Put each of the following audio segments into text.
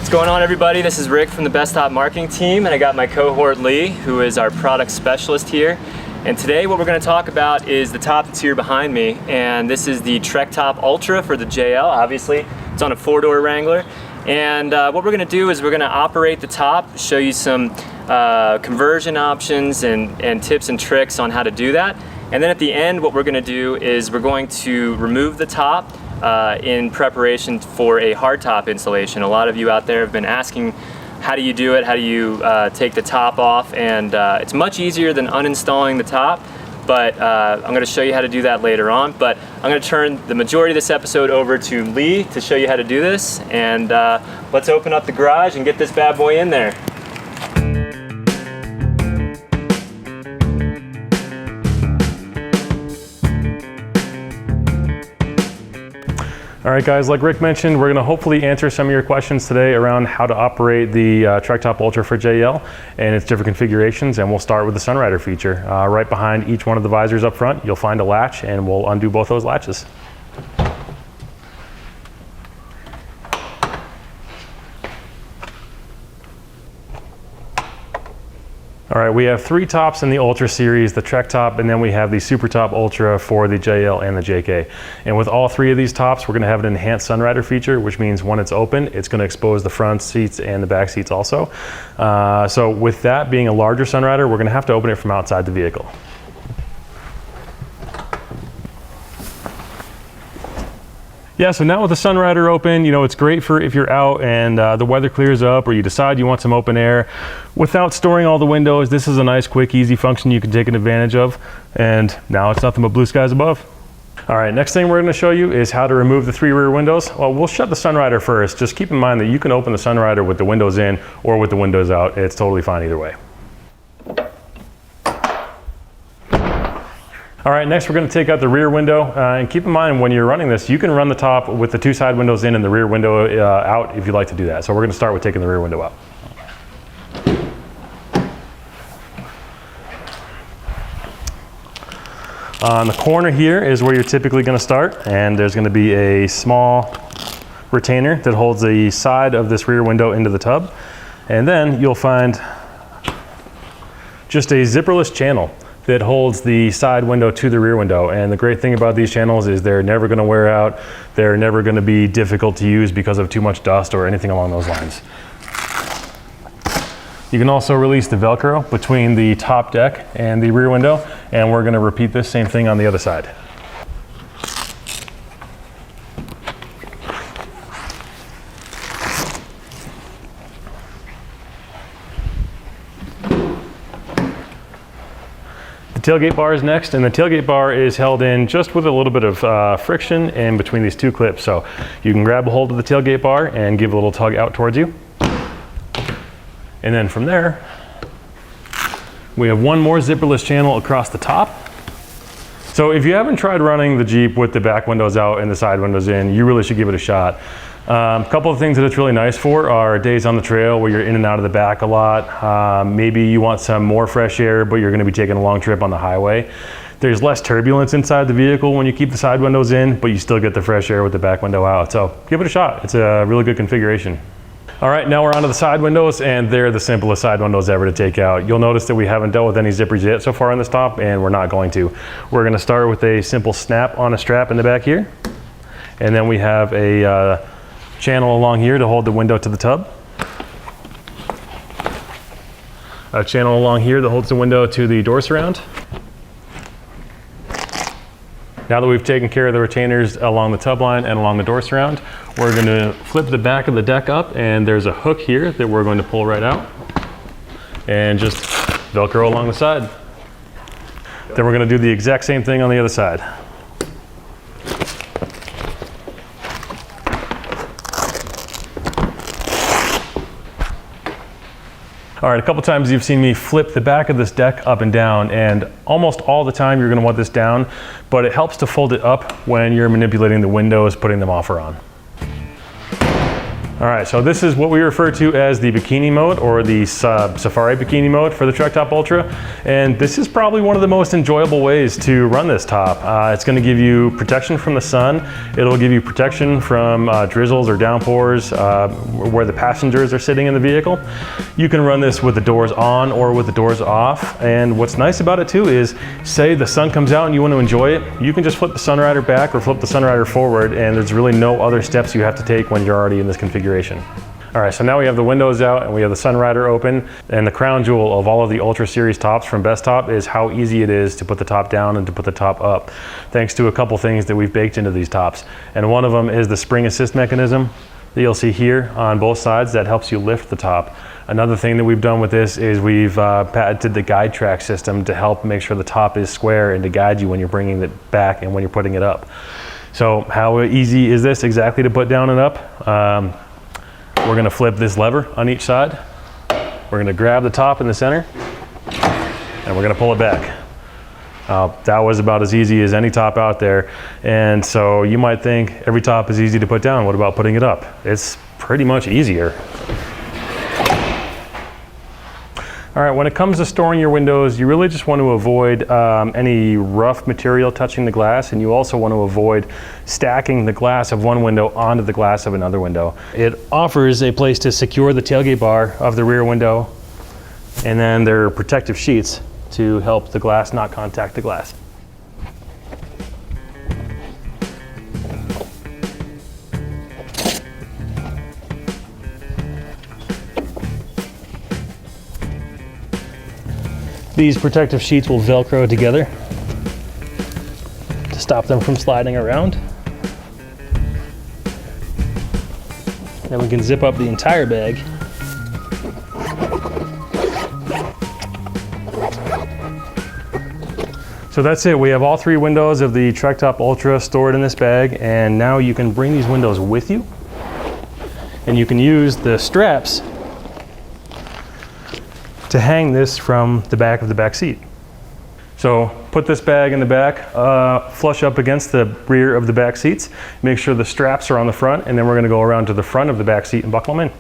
What's going on, everybody? This is Rick from the Bestop marketing team, and I got my cohort Lee, who is our product specialist here. And today what we're going to talk about is the top that's here behind me, and this is the Trektop Ultra for the JL. Obviously, it's on a 4-door Wrangler. And what we're going to do is we're going to operate the top, show you some conversion options and tips and tricks on how to do that. And then at the end, what we're going to do is we're going to remove the top in preparation for a hardtop installation. A lot of you out there have been asking, how do you do it? How do you take the top off? And it's much easier than uninstalling the top, but I'm going to show you how to do that later on. But I'm going to turn the majority of this episode over to Lee to show you how to do this. And let's open up the garage and get this bad boy in there. All right, guys, like Rick mentioned, we're going to hopefully answer some of your questions today around how to operate the Trektop Ultra for JL and its different configurations, and we'll start with the Sunrider feature. Right behind each one of the visors up front, you'll find a latch, and we'll undo both those latches. All right, we have 3 tops in the Ultra series, the Trektop, and then we have the Super Top Ultra for the JL and the JK. And with all 3 of these tops, we're gonna have an enhanced Sunrider feature, which means when it's open, it's gonna expose the front seats and the back seats also. So with that being a larger Sunrider, we're gonna have to open it from outside the vehicle. Yeah, so now with the Sunrider open, you know, it's great for if you're out and the weather clears up or you decide you want some open air. Without storing all the windows, this is a nice, quick, easy function you can take advantage of. And now it's nothing but blue skies above. All right, next thing we're gonna show you is how to remove the 3 rear windows. Well, we'll shut the Sunrider first. Just keep in mind that you can open the Sunrider with the windows in or with the windows out. It's totally fine either way. All right, next we're going to take out the rear window, and keep in mind when you're running this, you can run the top with the 2 side windows in and the rear window out if you'd like to do that. So we're going to start with taking the rear window out. On the corner here is where you're typically going to start, and there's going to be a small retainer that holds the side of this rear window into the tub, and then you'll find just a zipperless channel that holds the side window to the rear window. And the great thing about these channels is they're never gonna wear out. They're never gonna be difficult to use because of too much dust or anything along those lines. You can also release the Velcro between the top deck and the rear window, and we're gonna repeat this same thing on the other side. Tailgate bar is next, and the tailgate bar is held in just with a little bit of friction in between these 2 clips. So you can grab a hold of the tailgate bar and give a little tug out towards you. And then from there, we have 1 more zipperless channel across the top. So if you haven't tried running the Jeep with the back windows out and the side windows in, you really should give it a shot. A couple of things that it's really nice for are days on the trail where you're in and out of the back a lot. Maybe you want some more fresh air, but you're going to be taking a long trip on the highway. There's less turbulence inside the vehicle when you keep the side windows in, but you still get the fresh air with the back window out. So give it a shot. It's a really good configuration. All right, now we're onto the side windows, and they're the simplest side windows ever to take out. You'll notice that we haven't dealt with any zippers yet so far on this top, and we're not going to. We're going to start with a simple snap on a strap in the back here, and then we have a channel along here to hold the window to the tub. A channel along here that holds the window to the door surround. Now that we've taken care of the retainers along the tub line and along the door surround, we're going to flip the back of the deck up, and there's a hook here that we're going to pull right out and just Velcro along the side. Then we're going to do the exact same thing on the other side. All right, a couple times you've seen me flip the back of this deck up and down, and almost all the time you're gonna want this down, but it helps to fold it up when you're manipulating the windows, putting them off or on. All right, so this is what we refer to as the bikini mode, or the safari bikini mode for the Trektop Ultra. And this is probably one of the most enjoyable ways to run this top. It's gonna give you protection from the sun. It'll give you protection from drizzles or downpours where the passengers are sitting in the vehicle. You can run this with the doors on or with the doors off. And what's nice about it too is, say the sun comes out and you want to enjoy it, you can just flip the Sunrider back or flip the Sunrider forward, and there's really no other steps you have to take when you're already in this configuration. All right, so now we have the windows out and we have the Sunrider open, and the crown jewel of all of the Ultra Series tops from Bestop is how easy it is to put the top down and to put the top up, thanks to a couple things that we've baked into these tops. And one of them is the spring assist mechanism that you'll see here on both sides that helps you lift the top. Another thing that we've done with this is we've patented the guide track system to help make sure the top is square and to guide you when you're bringing it back and when you're putting it up. So how easy is this exactly to put down and up? We're gonna flip this lever on each side. We're gonna grab the top in the center and we're gonna pull it back. That was about as easy as any top out there. And so you might think every top is easy to put down. What about putting it up? It's pretty much easier. All right, when it comes to storing your windows, you really just want to avoid any rough material touching the glass, and you also want to avoid stacking the glass of one window onto the glass of another window. It offers a place to secure the tailgate bar of the rear window, and then there are protective sheets to help the glass not contact the glass. These protective sheets will Velcro together to stop them from sliding around. Then we can zip up the entire bag. So that's it. We have all three windows of the Trektop Ultra stored in this bag, and now you can bring these windows with you, and you can use the straps to hang this from the back of the back seat. So put this bag in the back, flush up against the rear of the back seats, make sure the straps are on the front, and then we're gonna go around to the front of the back seat and buckle them in.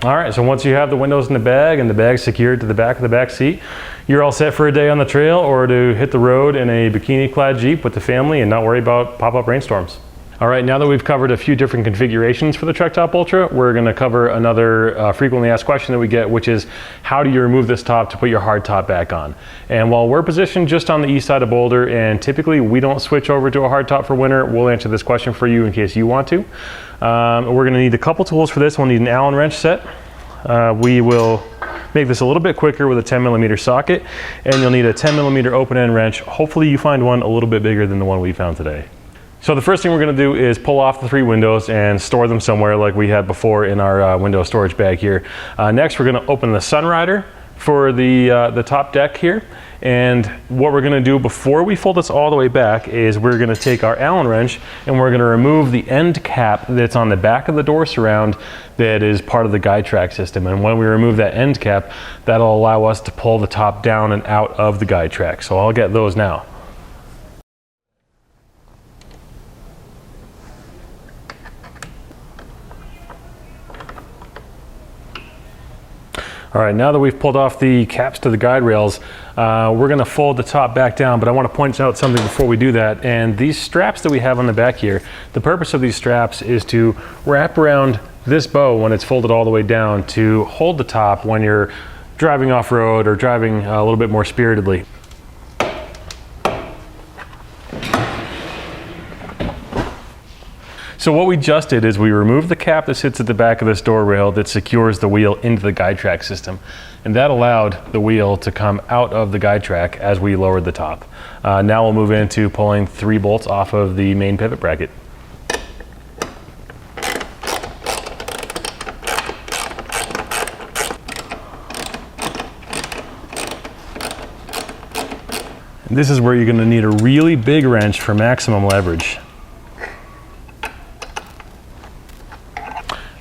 All right, so once you have the windows in the bag and the bag secured to the back of the back seat, you're all set for a day on the trail or to hit the road in a bikini-clad Jeep with the family and not worry about pop-up rainstorms. All right, now that we've covered a few different configurations for the Trektop Ultra, we're gonna cover another frequently asked question that we get, which is, how do you remove this top to put your hard top back on? And while we're positioned just on the east side of Boulder, and typically we don't switch over to a hard top for winter, we'll answer this question for you in case you want to. We're gonna need a couple tools for this. We'll need an Allen wrench set. We will make this a little bit quicker with a 10mm socket, and you'll need a 10mm open end wrench. Hopefully you find one a little bit bigger than the one we found today. So the first thing we're gonna do is pull off the three windows and store them somewhere like we had before in our window storage bag here. Next, we're gonna open the Sunrider for the top deck here. And what we're gonna do before we fold this all the way back is we're gonna take our Allen wrench and we're gonna remove the end cap that's on the back of the door surround that is part of the guide track system. And when we remove that end cap, that'll allow us to pull the top down and out of the guide track. So I'll get those now. All right, now that we've pulled off the caps to the guide rails, we're gonna fold the top back down, but I wanna point out something before we do that. And these straps that we have on the back here, the purpose of these straps is to wrap around this bow when it's folded all the way down to hold the top when you're driving off-road or driving a little bit more spiritedly. So what we just did is we removed the cap that sits at the back of this door rail that secures the wheel into the guide track system. And that allowed the wheel to come out of the guide track as we lowered the top. Now we'll move into pulling 3 bolts off of the main pivot bracket. And this is where you're going to need a really big wrench for maximum leverage.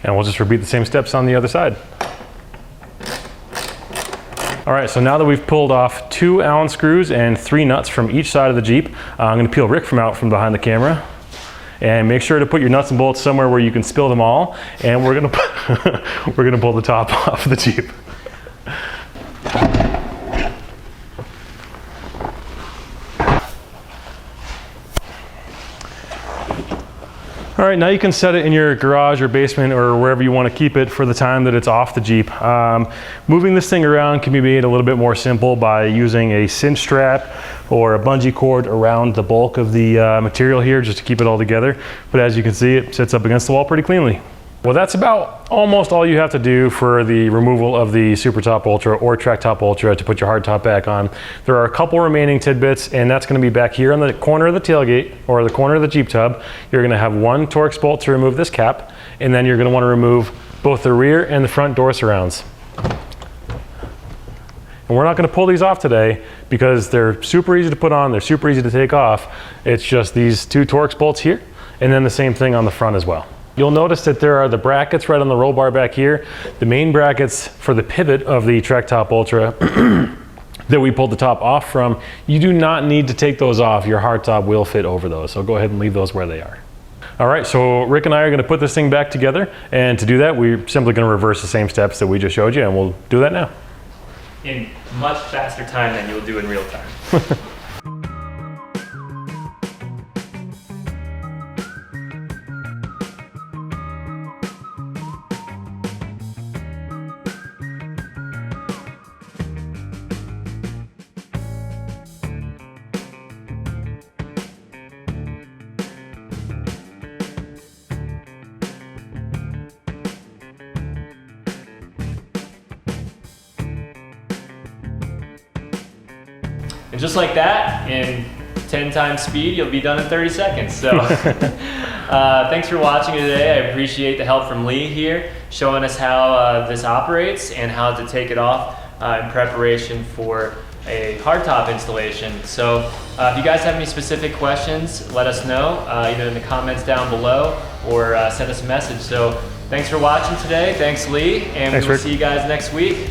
And we'll just repeat the same steps on the other side. All right, so now that we've pulled off 2 Allen screws and 3 nuts from each side of the Jeep, I'm gonna peel Rick out from behind the camera. And make sure to put your nuts and bolts somewhere where you can spill them all. And we're gonna we're gonna pull the top off the Jeep. All right, now you can set it in your garage or basement or wherever you want to keep it for the time that it's off the Jeep. Moving this thing around can be made a little bit more simple by using a cinch strap or a bungee cord around the bulk of the material here just to keep it all together. But as you can see, it sits up against the wall pretty cleanly. Well, that's about almost all you have to do for the removal of the Trektop Ultra or Trektop Ultra to put your hardtop back on. There are a couple remaining tidbits, and that's going to be back here on the corner of the tailgate or the corner of the Jeep tub. You're going to have 1 Torx bolt to remove this cap, and then you're going to want to remove both the rear and the front door surrounds. And we're not going to pull these off today because they're super easy to put on, they're super easy to take off. It's just these 2 Torx bolts here, and then the same thing on the front as well. You'll notice that there are the brackets right on the roll bar back here. The main brackets for the pivot of the Trektop Ultra that we pulled the top off from. You do not need to take those off. Your hardtop will fit over those, so go ahead and leave those where they are. All right, so Rick and I are gonna put this thing back together, and to do that, we're simply gonna reverse the same steps that we just showed you, and we'll do that now. In much faster time than you'll do in real time. And just like that, in 10 times speed, you'll be done in 30 seconds. So thanks for watching today. I appreciate the help from Lee here, showing us how this operates and how to take it off in preparation for a hardtop installation. So if you guys have any specific questions, let us know either in the comments down below or send us a message. So thanks for watching today. Thanks, Lee. And we'll see you guys next week.